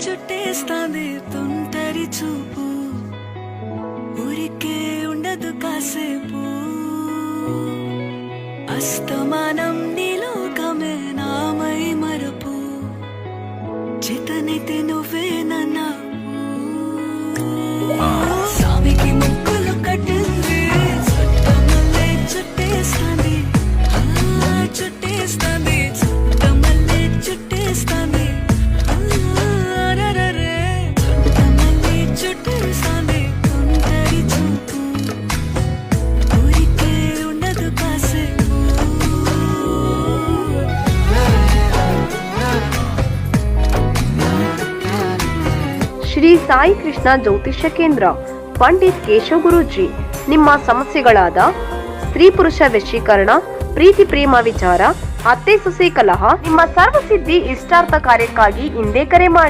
చుట్టేస్తాంది తుంటరి చూపు, ఊరికే ఉండదు కాసేపు, అస్తమానం నీలోకమే నామై మరపు, చేతనైతే నువ్వే నన్నా స్వామికి ముక్కులు కట్టింది, చుట్టమల్లే చుట్టేస్తాంది, చుట్టేస్తాంది, చుట్టమల్లే చుట్టేస్తాంది, చుట్టమల్లే చుట్టేస్తాంది తుంటరి చూపు, ఊరికే ఉండదు కాసేపు. ಶ್ರೀ ಸಾಯಿ ಕೃಷ್ಣ ಜ್ಯೋತಿಷ್ಯ ಕೇಂದ್ರ, ಪಂಡಿತ್ ಕೇಶವ್ ಗುರೂಜಿ. ನಿಮ್ಮ ಸಮಸ್ಯೆಗಳಾದ ಸ್ತ್ರೀ ಪುರುಷ ವಶೀಕರಣ, ಪ್ರೀತಿ ಪ್ರೇಮ ವಿಚಾರ, ಅತ್ತೆ ಸೊಸೆ ಕಲಹ, ನಿಮ್ಮ ಸರ್ವಸಿದ್ಧಿ ಇಷ್ಟಾರ್ಥ ಕಾರ್ಯಕ್ಕಾಗಿ ಹಿಂದೆ ಕರೆ ಮಾಡಿ.